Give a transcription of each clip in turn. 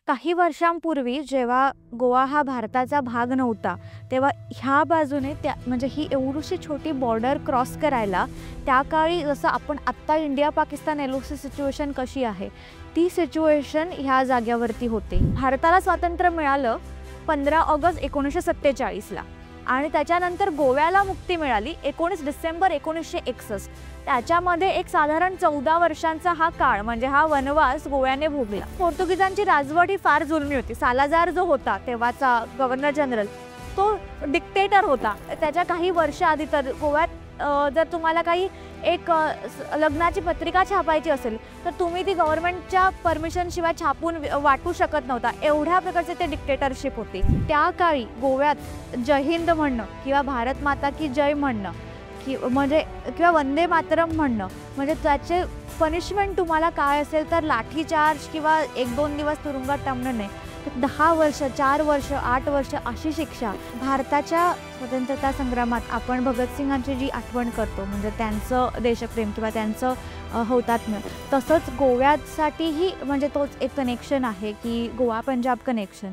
काही वर्षांपूर्वी जेव्हा गोवा हा भारताचा भाग नव्हता, तेव्हा ह्या बाजूने म्हणजे ही एवढीशी छोटी बॉर्डर क्रॉस करायला त्या काळी जसं आपण आत्ता इंडिया पाकिस्तान एलओसी सिच्युएशन कशी आहे, ती सिच्युएशन ह्या जाग्यावरती होते. भारताला स्वातंत्र्य मिळालं 15 ऑगस्ट 1947ला आणि त्याच्यानंतर गोव्याला मुक्ती मिळाली 19 डिसेंबर 1961. त्याच्यामध्ये एक साधारण 14 वर्षांचा हा काळ म्हणजे हा वनवास गोव्याने भोगला. पोर्तुगीजांची राजवट ही फार जुलमी होती. सालाजार जो होता तेव्हाचा गव्हर्नर जनरल, तो डिक्टेटर होता. त्याच्या काही वर्ष आधी तर गोव्यात जर तुम्हाला काही एक लग्नाची पत्रिका छापायची असेल तर तुम्ही ती गव्हर्नमेंटच्या परमिशन शिवाय छापून वाटू शकत नव्हता. एवढ्या प्रकारचे ते डिक्टेटरशिप होती. त्या काळी गोव्यात जय हिंद म्हणणं किंवा भारत माता की जय म्हणणं किंवा वंदे मातरम म्हणणं म्हणजे त्याचे पनिशमेंट तुम्हाला काय असेल तर लाठीचार्ज किंवा 1-2 दिवस तुरुंगात टाकणं नाही, 10 वर्ष, 4 वर्ष, 8 वर्ष अशी शिक्षा. भारताच्या स्वतंत्रता संग्रामात आपण भगतसिंगांची जी आठवण करतो म्हणजे त्यांचं देशप्रेम किंवा त्यांचं हौतात्म्य, तसंच गोव्यासाठीही म्हणजे तोच एक कनेक्शन आहे की गोवा पंजाब कनेक्शन.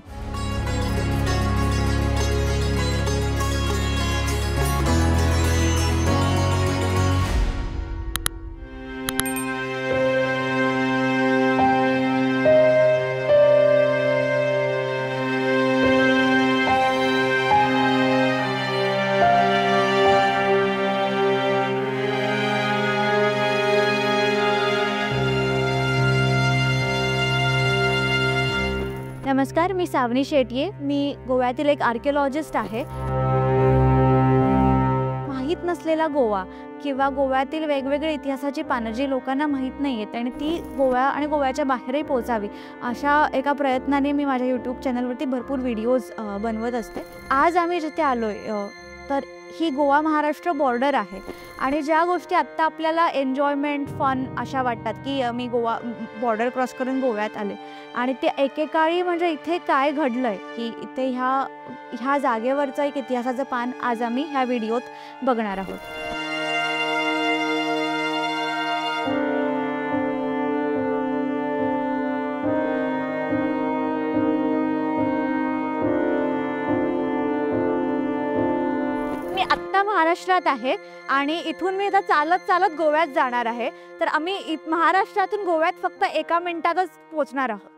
नमस्कार, मी सावनी शेट्ये. मी गोव्यातील एक आर्किओलॉजिस्ट आहे. माहीत नसलेला गोवा किंवा गोव्यातील वेगवेगळे इतिहासाची पानं जी लोकांना माहीत नाही आहेत आणि ती गोवा आणि गोव्याच्या बाहेरही पोहोचावी अशा एका प्रयत्नाने मी माझ्या यूट्यूब चॅनलवरती भरपूर व्हिडिओज बनवत असते. आज आम्ही जिथे आलोय तर ही गोवा महाराष्ट्र बॉर्डर आहे आणि ज्या गोष्टी आत्ता आपल्याला एन्जॉयमेंट फन अशा वाटतात की मी गोवा बॉर्डर क्रॉस करून गोव्यात आले आणि ते एकेकाळी म्हणजे इथे काय घडलंय की इथे ह्या जागेवरचं एक इतिहासाचं पान आज आम्ही ह्या व्हिडिओत बघणार आहोत. आत्ता महाराष्ट्रात आहे आणि इथून मी आता चालत चालत गोव्यात जाणार आहे. तर आम्ही महाराष्ट्रातून गोव्यात फक्त 1 मिनिटातच पोहोचणार आहोत.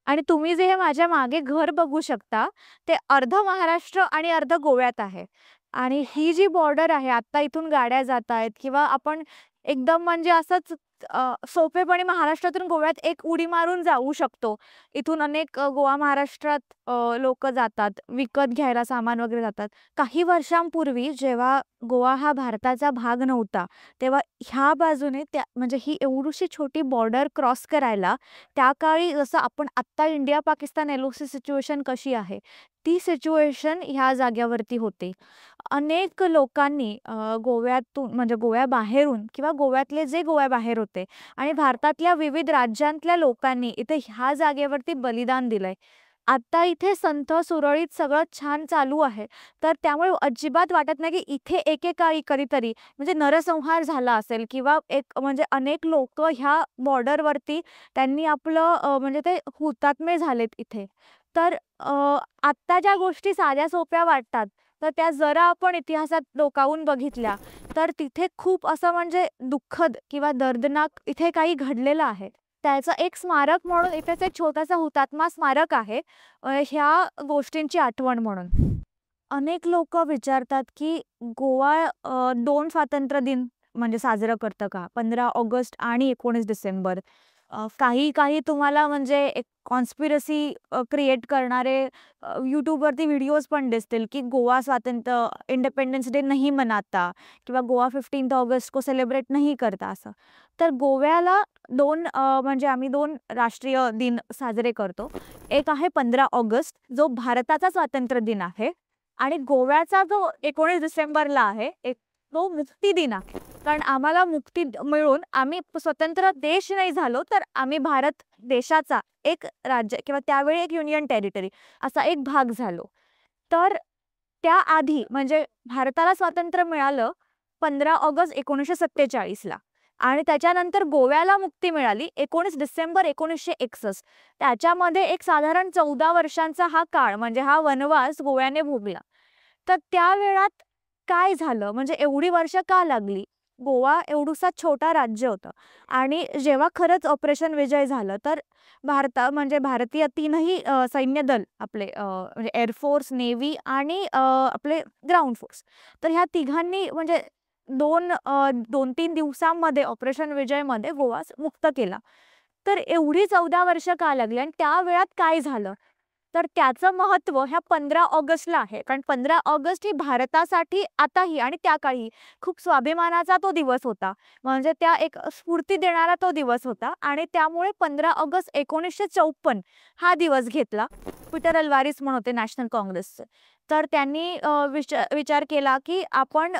आणि तुम्ही जे हे माझ्या मागे घर बघू शकता ते अर्ध महाराष्ट्र आणि अर्ध गोव्यात आहे. आणि ही जी बॉर्डर आहे आत्ता इथून गाड्या जात आहेत किंवा आपण एकदम म्हणजे असंच सोपेपणे महाराष्ट्रातून गोव्यात एक उडी मारून जाऊ शकतो. इथून अनेक गोवा महाराष्ट्रात लोक जातात, विकत घ्यायला सामान वगैरे जातात. काही वर्षांपूर्वी जेव्हा गोवा हा भारताचा भाग नव्हता, तेव्हा ह्या बाजूने म्हणजे ही एवढीशी छोटी बॉर्डर क्रॉस करायला त्या काळी जसं आपण आत्ता इंडिया पाकिस्तान एलओसी सिच्युएशन कशी आहे, ती सिच्युएशन ह्या जाग्यावरती होते. अनेक लोकांनी गोव्यातून म्हणजे गोव्याबाहेरून किंवा गोव्यातले जे गोव्याबाहेर होते आणि भारतातल्या विविध राज्यांतल्या लोकांनी इथे ह्या जागेवरती बलिदान दिलंय. आता इथे संथ सुरळीत सगळं छान चालू आहे. तर त्यामुळे अजिबात वाटत नाही की इथे एकेकाळी कधीतरी म्हणजे नरसंहार झाला असेल किंवा एक म्हणजे अनेक लोक ह्या बॉर्डरवरती त्यांनी आपलं म्हणजे ते हुतात्मे झालेत इथे. तर आत्ता ज्या गोष्टी साध्या सोप्या वाटतात तर त्या जरा आपण इतिहासात डोकावून बघितल्या तर तिथे खूप असं म्हणजे दुःखद किंवा दर्दनाक इथे काही घडलेलं आहे. त्याचं एक स्मारक म्हणून इथेच एक छोटासा हुतात्मा स्मारक आहे ह्या गोष्टींची आठवण म्हणून. अनेक लोक विचारतात की गोवा 2 स्वातंत्र्य दिन म्हणजे साजरं करतं का, 15 ऑगस्ट आणि 19 डिसेंबर. काही तुम्हाला म्हणजे एक कॉन्स्पिरसी क्रिएट करणारे यूट्यूबवरती व्हिडिओज पण दिसतील की गोवा स्वातंत्र्य इंडिपेंडेंस डे नहीं मनाता किंवा गोवा 15 ऑगस्ट को सेलिब्रेट नहीं करता असं. तर गोव्याला 2 म्हणजे आम्ही 2 राष्ट्रीय दिन साजरे करतो. एक आहे 15 ऑगस्ट जो भारताचा स्वातंत्र्य दिन आहे आणि गोव्याचा जो 19 डिसेंबरला आहे तो मुक्ती दिन आहे. कारण आम्हाला मुक्ती मिळून आम्ही स्वतंत्र देश नाही झालो तर आम्ही भारत देशाचा एक राज्य किंवा त्यावेळी एक युनियन टेरिटरी असा एक भाग झालो. तर त्याआधी म्हणजे भारताला स्वातंत्र्य मिळालं 15 ऑगस्ट 1947ला आणि त्याच्यानंतर गोव्याला मुक्ती मिळाली 19 डिसेंबर 1961. त्याच्यामध्ये एक साधारण 14 वर्षांचा हा काळ म्हणजे हा वनवास गोव्याने भोगला. तर त्या वेळात काय झालं म्हणजे एवढी वर्ष का लागली? गोवा एवढूसा छोटा राज्य होतं आणि जेव्हा खरंच ऑपरेशन विजय झालं तर म्हणजे भारतीय तीनही सैन्य दल आपले म्हणजे एअरफोर्स, नेव्ही आणि आपले ग्राउंड फोर्स. तर ह्या तिघांनी म्हणजे 2-3 दिवसांमध्ये ऑपरेशन विजयमध्ये गोवा मुक्त केला. तर एवढी 14 वर्ष का लागली आणि त्या वेळात काय झालं? तर त्याचं महत्त्व ह्या 15 ऑगस्टला आहे. कारण 15 ऑगस्ट ही भारतासाठी आताही आणि त्या काळी खूप स्वाभिमानाचा तो दिवस होता. म्हणजे त्या एक स्फूर्ती देणारा तो दिवस होता आणि त्यामुळे 15 ऑगस्ट 1954 हा दिवस घेतला. पीटर अल्वारिस म्हणून होते नॅशनल काँग्रेसचे. तर त्यांनी विचार केला की आपण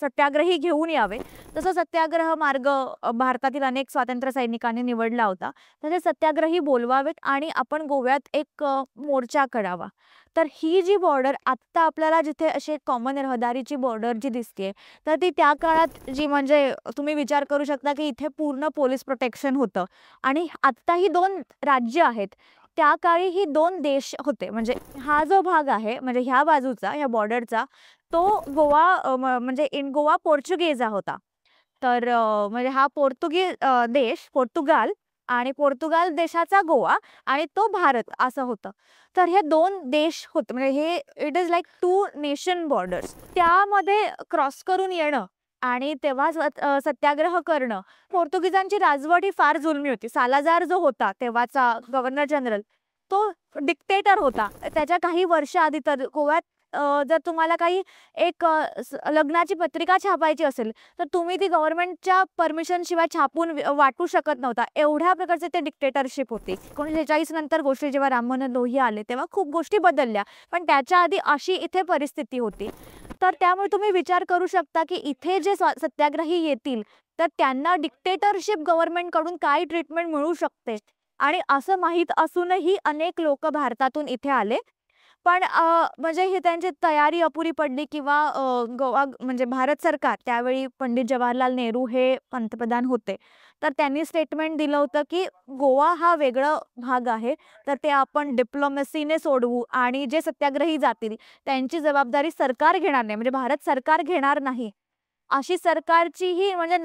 सत्याग्रही घेऊन यावे. तसं सत्याग्रह मार्ग भारतातील अनेक स्वातंत्र्य सैनिकांनी निवडला होता. तर ते सत्याग्रही बोलवावेत आणि आपण गोव्यात एक मोर्चा करावा. तर ही जी बॉर्डर आत्ता आपल्याला जिथे अशी कॉमन रहदारीची बॉर्डर जी दिसते तर ती त्या काळात जी म्हणजे तुम्ही विचार करू शकता की इथे पूर्ण पोलीस प्रोटेक्शन होतं आणि आत्ता ही 2 राज्य आहेत. त्या काळी ही 2 देश होते. म्हणजे हा जो भाग आहे म्हणजे ह्या बाजूचा ह्या बॉर्डरचा तो गोवा म्हणजे इन गोवा पोर्चुगीज होता. तर म्हणजे हा देश पोर्तुगाल आणि पोर्तुगाल देशाचा गोवा आणि तो भारत असं होतं. तर हे 2 देश होते म्हणजे हे it is like 2 nation borders. त्यामध्ये क्रॉस करून येणं आणि तेव्हा सत्याग्रह करणं. पोर्तुगीजांची राजवट ही फार जुलमी होती. सालाजार जो होता तेव्हाचा गव्हर्नर जनरल तो डिक्टेटर होता. त्याच्या काही वर्ष आधी तर गोव्यात जर तुम्हाला काही एक लग्नाची पत्रिका छापायची असेल तर तुम्ही ती गव्हर्नमेंटच्या परमिशन शिवाय छापून वाटू शकत नव्हता. एवढ्या प्रकारचे ते डिक्टेटरशिप होती. 1946 नंतर गोष्टी जेव्हा राम मनोहर लोहिया आले तेव्हा खूप गोष्टी बदलल्या. पण त्याच्या आधी अशी इथे परिस्थिती होती. तर त्यामुळे तुम्ही विचार करू शकता की इथे जे सत्याग्रही येतील तर त्यांना डिक्टेटरशिप गव्हर्नमेंटकडून काय ट्रीटमेंट मिळू शकते आणि असं माहीत असूनही अनेक लोक भारतातून इथे आले. पण म्हणजे ही त्यांची तयारी अपुरी पडली किंवा गोवा म्हणजे भारत सरकार त्यावेळी पंडित जवाहरलाल नेहरू हे पंतप्रधान होते. तर त्यांनी स्टेटमेंट दिलं होतं की गोवा हा वेगळा भाग आहे. तर ते आपण डिप्लोमसीने सोडवू आणि जे सत्याग्रही जातील त्यांची जबाबदारी सरकार घेणार नाही. म्हणजे भारत सरकार घेणार नाही. अशी सरकारचीही म्हणजे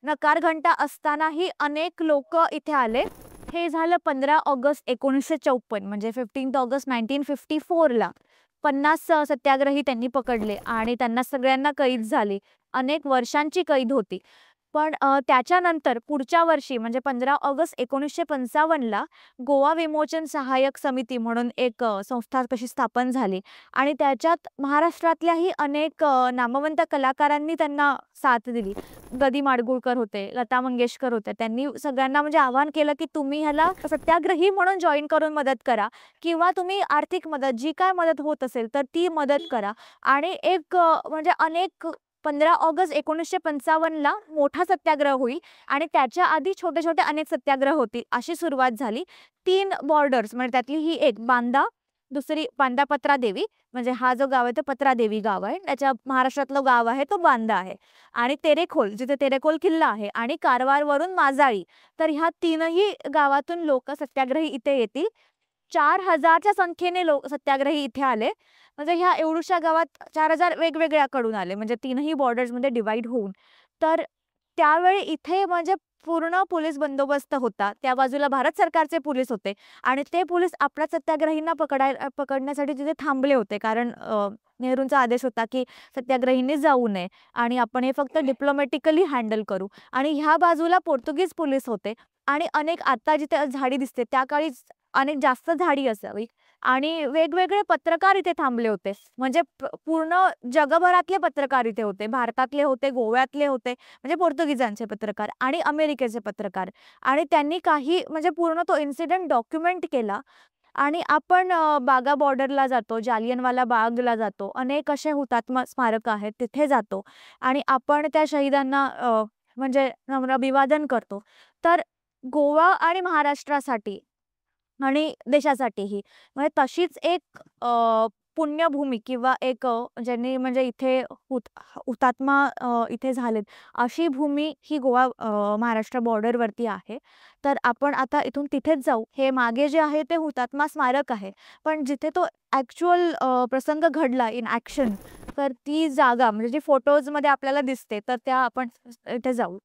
नकार घंटा असतानाही अनेक लोक इथे आले. हे झालं 15 ऑगस्ट 1954 म्हणजे 15 ऑगस्ट 1954ला 50 सत्याग्रही त्यांनी पकडले आणि त्यांना सगळ्यांना कैद झाली. अनेक वर्षांची कैद होती. पण त्याच्यानंतर पुढच्या वर्षी म्हणजे 15 ऑगस्ट 1955ला गोवा विमोचन सहाय्यक समिती म्हणून एक संस्था कशी स्थापन झाली आणि त्याच्यात महाराष्ट्रातल्याही अनेक नामवंत कलाकारांनी त्यांना साथ दिली. ग. माडगूळकर होते, लता मंगेशकर होत्या. त्यांनी सगळ्यांना म्हणजे आवाहन केलं की तुम्ही ह्याला सत्याग्रही म्हणून जॉईन करून मदत करा किंवा तुम्ही आर्थिक मदत जी काय मदत होत असेल तर ती मदत करा आणि एक म्हणजे अनेक 15 ऑगस्ट 1955ला मोठा सत्याग्रह होईल आणि त्याच्या आधी छोटे-छोटे अनेक सत्याग्रह होतील. अशी सुरुवात झाली. 3 बॉर्डर्स म्हणजे त्यातली ही एक बांदा, दुसरी बांदा पत्रादेवी म्हणजे हा जो गाव आहे तो पत्रादेवी गाव आहे. त्याच्या महाराष्ट्रातलं गाव आहे तो बांदा आहे आणि तेरेखोल जिथे तेरेखोल किल्ला आहे आणि कारवारवरून माजाळी. तर ह्या तीनही गावातून लोक सत्याग्रही इथे येतील. 4000च्या संख्येने लोक सत्याग्रही इथे आले. म्हणजे ह्या एवढ्याशा गावात 4000 वेगवेगळ्याकडून आले म्हणजे तीनही बॉर्डर्समध्ये डिवाइड होऊन. तर त्यावेळी इथे म्हणजे पूर्ण पोलीस बंदोबस्त होता. त्या बाजूला भारत सरकारचे पोलीस होते आणि ते पोलीस आपल्या सत्याग्रहींना पकडण्यासाठी तिथे थांबले होते. कारण नेहरूंचा आदेश होता की सत्याग्रहींनी जाऊ नये आणि आपण हे फक्त डिप्लोमॅटिकली हँडल करू. आणि ह्या बाजूला पोर्तुगीज पोलीस होते आणि अनेक आता जिथे झाडी दिसते त्या काळी अनेक जास्त झाडी असावी आणि वेगवेगळे पत्रकार इथे थांबले होते. म्हणजे पूर्ण जगभरातले पत्रकार इथे होते. भारतातले होते, गोव्यातले होते, म्हणजे पोर्तुगीजांचे पत्रकार आणि अमेरिकेचे पत्रकार आणि त्यांनी काही म्हणजे पूर्ण तो इन्सिडेंट डॉक्युमेंट केला. आणि आपण बागा बॉर्डरला जातो, जालियनवाला बागला जातो. अनेक असे हुतात्मा स्मारक आहेत तिथे जातो आणि आपण त्या शहीदांना म्हणजे अभिवादन करतो. तर गोवा आणि महाराष्ट्रासाठी आणि देशासाठीही म्हणजे तशीच एक पुण्यभूमी किंवा एक ज्यांनी म्हणजे इथे हुतात्मा इथे झालेत अशी भूमी ही गोवा महाराष्ट्र बॉर्डरवरती आहे. तर आपण आता इथून तिथेच जाऊ. हे मागे जे आहे ते हुतात्मा स्मारक आहे. पण जिथे तो ॲक्चुअल प्रसंग घडला इन ॲक्शन, तर ती जागा म्हणजे जी फोटोजमध्ये आपल्याला दिसते, तर त्या आपण इथे जाऊ.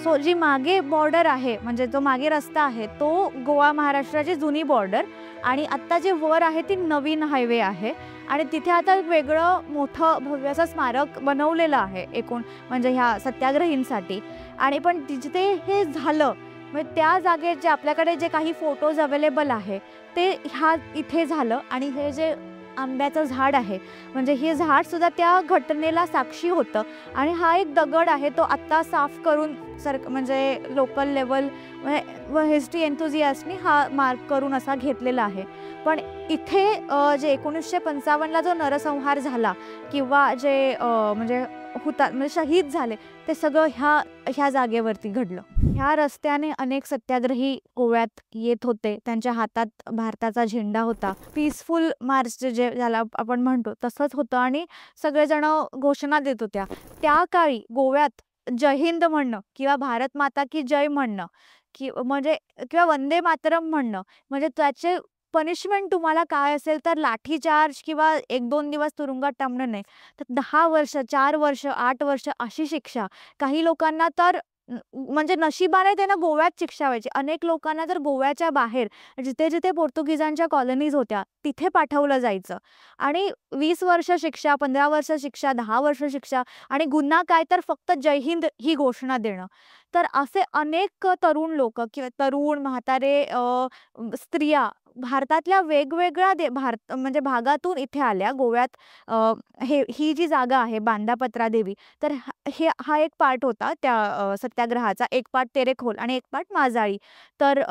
सो जी मागे बॉर्डर आहे म्हणजे जो मागे रस्ता आहे तो गोवा महाराष्ट्राची जुनी बॉर्डर आणि आत्ता जे वर आहे ती नवीन हायवे आहे आणि तिथे आता एक वेगळं मोठं भव्य असं स्मारक बनवलेलं आहे एकूण म्हणजे ह्या सत्याग्रहींसाठी. आणि पण तिथे हे झालं म्हणजे त्या जागेत जे आपल्याकडे जे काही फोटोज अवेलेबल आहे ते ह्या इथे झालं. आणि हे जे आंब्याचं झाड आहे म्हणजे हे झाड सुद्धा त्या घटनेला साक्षी होतं. आणि हा एक दगड आहे तो आत्ता साफ करून म्हणजे लोकल लेवल व हिस्ट्री एन्थुझियास्टनी हा मार्क करून असा घेतलेला आहे. पण इथे जे 1955ला जो नरसंहार झाला किंवा जे म्हणजे म्हणजे शहीद झाले ते सगळं ह्या जागेवरती घडलं. ह्या रस्त्याने अनेक सत्याग्रही गोव्यात येत होते. त्यांच्या हातात भारताचा झेंडा होता. पीसफुल मार्च जे ज्याला आपण म्हणतो तसंच होतं आणि सगळेजण घोषणा देत होत्या. त्या काळी गोव्यात जय हिंद म्हणणं किंवा भारत माता की जय म्हणणं म्हणजे किंवा वंदे मातरम म्हणणं म्हणजे त्याचे पनिशमेंट तुम्हाला काय असेल तर लाठीचार्ज किंवा 1-2 दिवस तुरुंगात टांगणं नाही तर 10 वर्ष 4 वर्ष 8 वर्ष अशी शिक्षा. काही लोकांना तर म्हणजे नशिबाने त्यांना गोव्यात शिक्षा व्हायची. अनेक लोकांना तर गोव्याच्या बाहेर जिथे जिथे पोर्तुगीजांच्या कॉलनीज होत्या तिथे पाठवलं जायचं. आणि 20 वर्ष शिक्षा 15 वर्ष शिक्षा 10 वर्ष शिक्षा आणि गुन्हा काय तर फक्त जय हिंद ही घोषणा देणं. तर असे अनेक तरुण लोक किंवा तरुण म्हातारे स्त्रिया भारतातल्या वेगवेगळ्या भारत म्हणजे भागातून इथे आल्या गोव्यात. ही जी जागा आहे बांदापत्रा देवी तर हा एक पार्ट होता त्या सत्याग्रहाचा. एक पार्ट तेरेखोल आणि एक पार्ट माजाळी. तर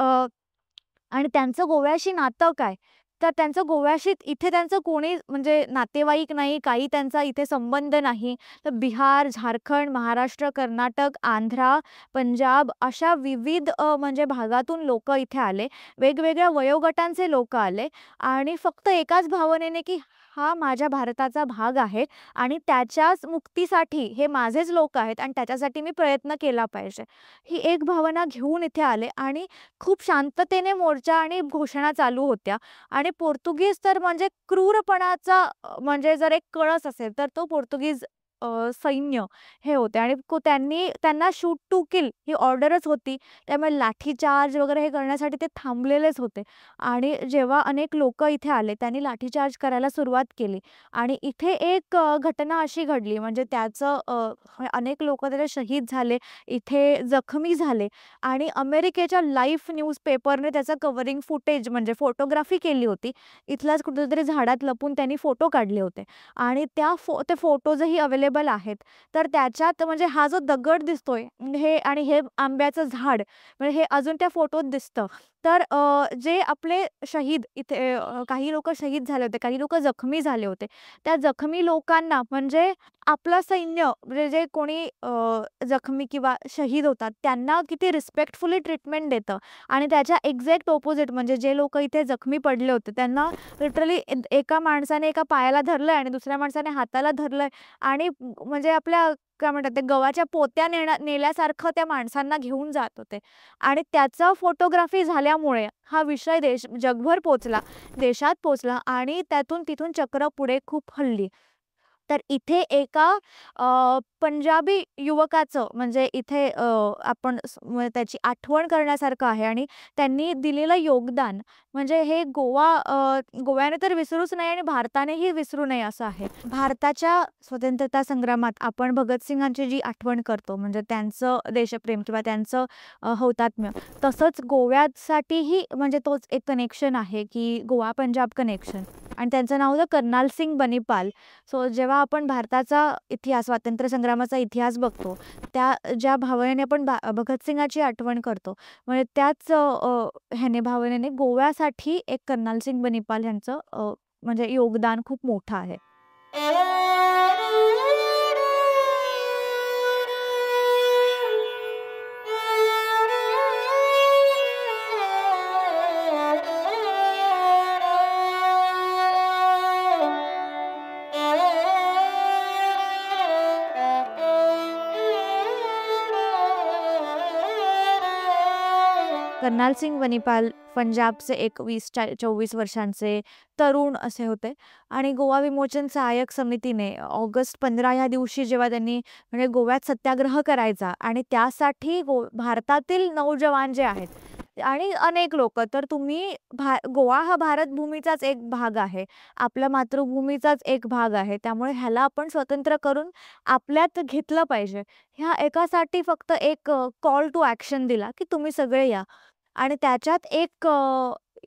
आणि त्यांचं गोव्याशी नातं काय तर त्यांचं गोव्याशी इथे त्यांचं कोणी म्हणजे नातेवाईक नाही काही त्यांचा इथे संबंध नाही. तर बिहार झारखंड महाराष्ट्र कर्नाटक आंध्रा पंजाब अशा विविध म्हणजे भागातून लोक इथे आले. वेगवेगळ्या वयोगटांचे लोक आले आणि फक्त एकाच भावनेने की हा माझ्या भारताचा भाग आहे आणि त्याच्याच मुक्तीसाठी हे माझेच लोक आहेत आणि त्याच्यासाठी मी प्रयत्न केला पाहिजे. ही एक भावना घेऊन इथे आले आणि खूप शांततेने मोर्चा आणि घोषणा चालू होत्या. आणि पोर्तुगीज तर म्हणजे क्रूरपणाचा म्हणजे जर एक कळस असेल तर तो पोर्तुगीज सैन्य हे होते. आणि त्यांना शूट टू किल ही ऑर्डरच होती. त्यामुळे लाठीचार्ज वगैरे हे करण्यासाठी ते थांबलेलेच होते. आणि जेव्हा अनेक लोक इथे आले त्यांनी लाठीचार्ज करायला सुरुवात केली. आणि इथे एक घटना अशी घडली म्हणजे त्याचं अनेक लोक त्याचे शहीद झाले इथे जखमी झाले. आणि अमेरिकेच्या लाईफ न्यूजपेपरने त्याचं कव्हरिंग फुटेज म्हणजे फोटोग्राफी केली होती. इथलाच कुठेतरी झाडात लपून त्यांनी फोटो काढले होते. आणि ते फोटोजही अवेलेबल आहेत. तर त्याच्यात म्हणजे हा जो दगड दिसतोय हे आणि हे आंब्याचं झाड म्हणजे हे अजून त्या फोटोत दिसतं. तर जे आपले शहीद इथे काही लोक शहीद झाले होते काही लोक जखमी झाले होते. त्या जखमी लोकांना म्हणजे आपलं सैन्य म्हणजे जे कोणी जखमी किंवा शहीद होतात त्यांना किती रिस्पेक्टफुली ट्रीटमेंट देतं. आणि त्याच्या एक्झॅक्ट ऑपोजिट म्हणजे जे लोक इथे जखमी पडले होते त्यांना लिटरली एका माणसाने एका पायाला धरलंय आणि दुसऱ्या माणसाने हाताला धरलंय आणि म्हणजे आपल्या काय म्हणतात ते गव्हाच्या पोत्या नेल्यासारखं त्या माणसांना घेऊन जात होते. आणि त्याचा फोटोग्राफी झाल्यामुळे हा विषय जगभर पोचला देशात पोचला आणि तिथून चक्र पुढे खूप हलली. तर इथे एका पंजाबी युवकाचं म्हणजे इथे आपण त्याची आठवण करण्यासारखं आहे. आणि त्यांनी दिलेलं योगदान म्हणजे हे गोव्याने तर विसरूच नाही आणि भारतानेही विसरू नये असं आहे. भारताच्या स्वतंत्रता संग्रामात आपण भगतसिंगांची जी आठवण करतो म्हणजे त्यांचं देशप्रेम किंवा त्यांचं हौतात्म्य तसंच गोव्यासाठीही म्हणजे तोच एक कनेक्शन आहे की गोवा पंजाब कनेक्शन. आणि त्यांचं नाव होतं कर्नाल सिंग बनिपाल. सो जेव्हा आपण भारताचा इतिहास स्वातंत्र्य संग्रामाचा इतिहास बघतो त्या ज्या भावनेने आपण भगतसिंगाची आठवण करतो म्हणजे त्याच ह्याने भावनेने गोव्यासाठी एक कर्नाल सिंग बनिपाल यांचं म्हणजे योगदान खूप मोठं आहे. कर्नाल सिंग बनिपाल पंजाबचे एक 20-24 वर्षांचे तरुण असे होते आणि गोवा विमोचन सहाय्यक समितीने ऑगस्ट 15 या दिवशी जेव्हा त्यांनी म्हणजे गोव्यात सत्याग्रह करायचा आणि त्यासाठी भारतातील नौजवान जे आहेत आणि अनेक लोक तर तुम्ही गोवा हा भारत भूमीचाच एक भाग आहे, आपल्या मातृभूमीचाच एक भाग आहे, त्यामुळे ह्याला आपण स्वतंत्र करून आपल्यात घेतलं पाहिजे. ह्या एकासाठी फक्त एक कॉल टू ॲक्शन दिला की तुम्ही सगळे या आणि त्याच्यात एक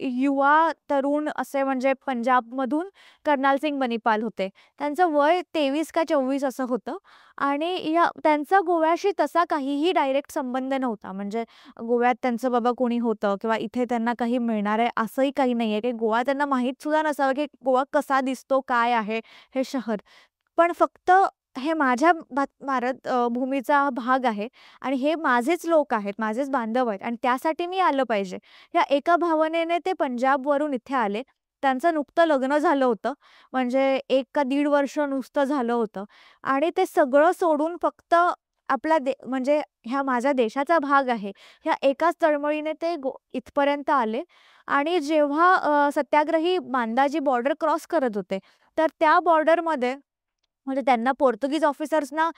युवा तरुण असे म्हणजे पंजाबमधून कर्नाल सिंग बनिपाल होते. त्यांचं वय 23 का 24 असं होतं आणि त्यांचा गोव्याशी तसा काहीही डायरेक्ट संबंध नव्हता. म्हणजे गोव्यात त्यांचं बाबा कोणी होतं किंवा इथे त्यांना काही मिळणार आहे असंही काही नाहीये, की गोवा त्यांना माहीत सुद्धा नसावं, की गोवा कसा दिसतो, काय आहे हे शहर. पण फक्त हे माझ्या भारत भूमीचा भाग आहे आणि हे माझेच लोक आहेत, माझेच बांधव आहेत आणि त्यासाठी मी आलं पाहिजे. या एका भावनेने ते पंजाबवरून इथे आले. त्यांचं नुकतं लग्न झालं होतं. म्हणजे 1 का 1.5 वर्ष नुसतं झालं होतं आणि ते सगळं सोडून फक्त आपला म्हणजे ह्या माझ्या देशाचा भाग आहे. ह्या एकाच तळमळीने ते इथपर्यंत आले आणि जेव्हा सत्याग्रही बांदाजी बॉर्डर क्रॉस करत होते, तर त्या बॉर्डरमध्ये म्हणजे त्यांना पोर्तुगीज ऑफिसर्सना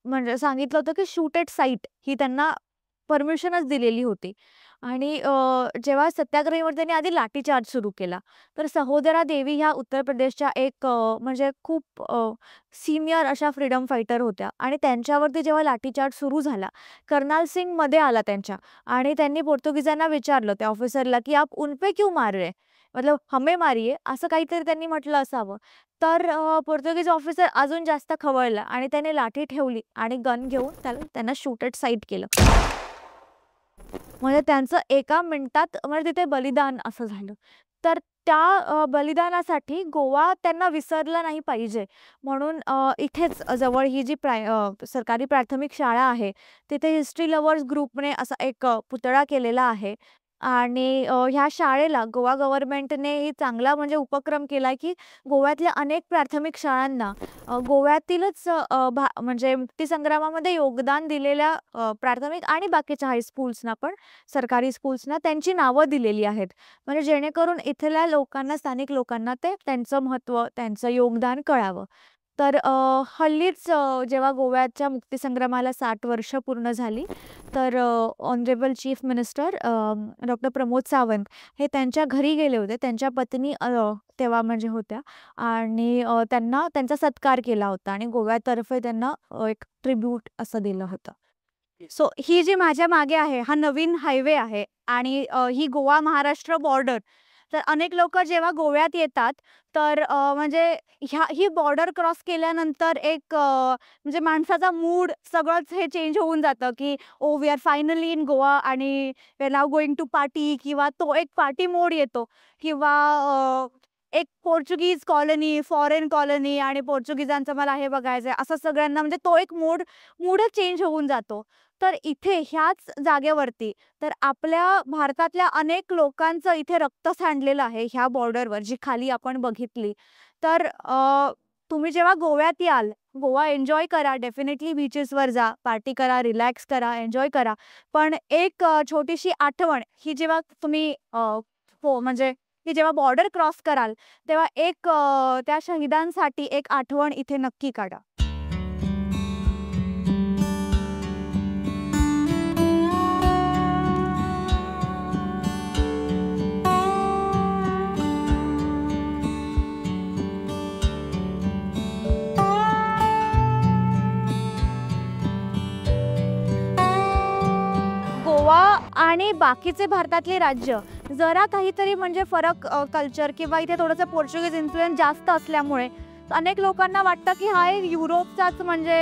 म्हणजे सांगितलं होतं की शूट एट साईट ही त्यांना परमिशनच दिलेली होती आणि जेव्हा सत्याग्रहीवर त्यांनी आधी लाठीचार्ज सुरू केला. तर सहोदरा देवी ह्या उत्तर प्रदेशच्या एक म्हणजे खूप सीनियर अशा फ्रीडम फायटर होत्या आणि त्यांच्यावरती जेव्हा लाठीचार्ज सुरू झाला, कर्नाल सिंग मध्ये आला त्यांच्या आणि त्यांनी पोर्तुगीजांना विचारलं त्या ऑफिसरला की "आप उन पे क्यों मार रहे? मतलब हमें मारिये" असं काहीतरी त्यांनी म्हटलं असावं. तर पोर्तुगीज ऑफिसर अजून जास्त खवळला आणि त्याने लाठी ठेवली आणि गन घेऊन त्यांना शूट एट साईट केलं. म्हणजे त्यांचं एका मिनिटात म्हणजे तिथे बलिदान असं झालं. तर त्या बलिदानासाठी गोवा त्यांना विसरला नाही पाहिजे म्हणून इथेच जवळ ही जी सरकारी प्राथमिक शाळा आहे, तिथे हिस्ट्री लव्हर्स ग्रुपने असा एक पुतळा केलेला आहे आणि ह्या शाळेला गोवा गव्हर्नमेंटने चांगला म्हणजे उपक्रम केला की गोव्यातल्या अनेक प्राथमिक शाळांना गोव्यातीलच म्हणजे मुक्तीसंग्रामामध्ये योगदान दिलेल्या प्राथमिक आणि बाकीच्या हायस्कूल्सना पण सरकारी स्कूल्सना त्यांची नावं दिलेली आहेत. म्हणजे जेणेकरून इथल्या लोकांना, स्थानिक लोकांना त्यांचं महत्त्व, त्यांचं योगदान कळावं. तर हल्लीच जेव्हा गोव्याच्या मुक्तीसंग्रामाला 60 वर्ष पूर्ण झाली, तर honourable chief minister doctor Pramod Sawant हे त्यांच्या घरी गेले होते. त्यांच्या पत्नी तेव्हा म्हणजे होत्या आणि त्यांना त्यांचा सत्कार केला होता आणि गोव्यातर्फे त्यांना एक ट्रिब्यूट असं दिलं होतं. सो ही जी माझ्या मागे आहे, हा नवीन हायवे आहे आणि ही गोवा-महाराष्ट्र बॉर्डर. तर अनेक लोकं जेव्हा गोव्यात येतात, तर म्हणजे ही बॉर्डर क्रॉस केल्यानंतर एक म्हणजे माणसाचा मूड सगळंच हे चेंज होऊन जातं, की "oh, we are finally in Goa आणि we are now going to party" किंवा तो एक पार्टी मोड येतो किंवा एक पोर्चुगीज कॉलनी, फॉरेन कॉलनी आणि पोर्चुगीजांचं मला हे बघायचंय, असं सगळ्यांना म्हणजे तो एक मूडच चेंज होऊन जातो. तर इथे ह्याच जागेवरती तर आपल्या भारतातल्या अनेक लोकांचं इथे रक्त सांडलेलं आहे ह्या बॉर्डरवर, जी खाली आपण बघितली. तर तुम्ही जेव्हा गोव्यात याल, गोवा एन्जॉय करा, डेफिनेटली बीचेसवर जा, पार्टी करा, रिलॅक्स करा, एन्जॉय करा. पण एक छोटीशी आठवण ही जेव्हा तुम्ही हो म्हणजे की जेव्हा बॉर्डर क्रॉस कराल, तेव्हा एक त्या शहीदांसाठी एक आठवण इथे नक्की काढा. गोवा आणि बाकीचे भारतातले राज्य जरा काहीतरी म्हणजे फरक कल्चर किंवा इथे थोडंसं पोर्चुगीज इन्फ्लुएन्स जास्त असल्यामुळे अनेक लोकांना वाटतं की हा एक युरोपचाच म्हणजे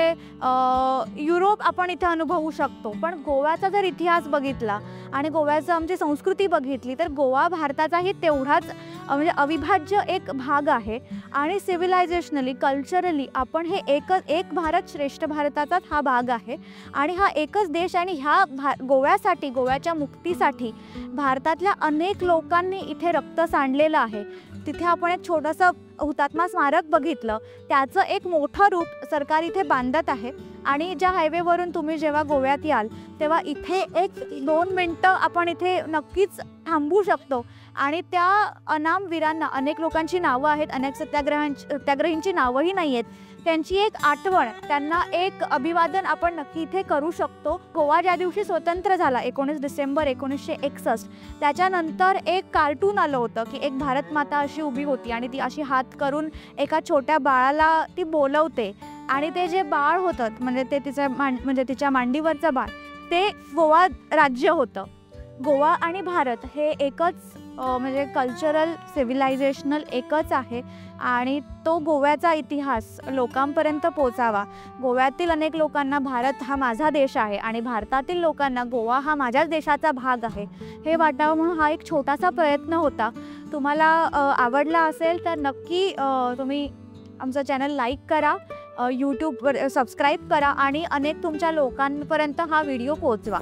युरोप आपण इथे अनुभवू शकतो. पण गोव्याचा जर इतिहास बघितला आणि गोव्याची आमची संस्कृती बघितली तर गोवा भारताचाही तेवढाच म्हणजे अविभाज्य एक भाग आहे आणि सिव्हिलायझेशनली, कल्चरली आपण हे एक भारत श्रेष्ठ भारताचाच हा भाग आहे आणि हा एकच देश आणि ह्या गोव्यासाठी, गोव्याच्या मुक्तीसाठी भारतातल्या अनेक लोकांनी इथे रक्त सांडलेलं आहे. तिथे आपण एक छोटंसं हुतात्मा स्मारक बघितलं, त्याचं एक मोठं रूप सरकार इथे बांधत आहे आणि ज्या हायवेवरून तुम्ही जेव्हा गोव्यात याल तेव्हा इथे 1-2 मिनटं आपण इथे नक्कीच थांबू शकतो आणि त्या अनाम वीरांना, अनेक लोकांची नावं आहेत, अनेक सत्याग्रहींची नावंही नाही आहेत, त्यांची एक आठवण, त्यांना एक अभिवादन आपण नक्की इथे करू शकतो. गोवा ज्या दिवशी स्वतंत्र झाला 19 डिसेंबर 1961, त्याच्यानंतर एक कार्टून आलं होतं की एक भारत माता अशी उभी होती आणि ती अशी हात करून एका छोट्या बाळाला ती बोलवते आणि ते जे बाळ होतं म्हणजे ते तिच्या मांडीवरचं बाळ ते गोवा राज्य होतं. गोवा आणि भारत हे एकच म्हणजे कल्चरल सिव्हिलायझेशनल एकच आहे आणि तो गोव्याचा इतिहास लोकांपर्यंत पोचावा. गोव्यातील अनेक लोकांना भारत हा माझा देश आहे आणि भारतातील लोकांना गोवा हा माझ्याच देशाचा भाग आहे हे वाटावं म्हणून हा एक छोटासा प्रयत्न होता. तुम्हाला आवडला असेल तर नक्की तुम्ही आमचं चॅनल लाईक करा, यूट्यूबवर सबस्क्राईब करा आणि अनेक तुमच्या लोकांपर्यंत हा व्हिडिओ पोहोचवा.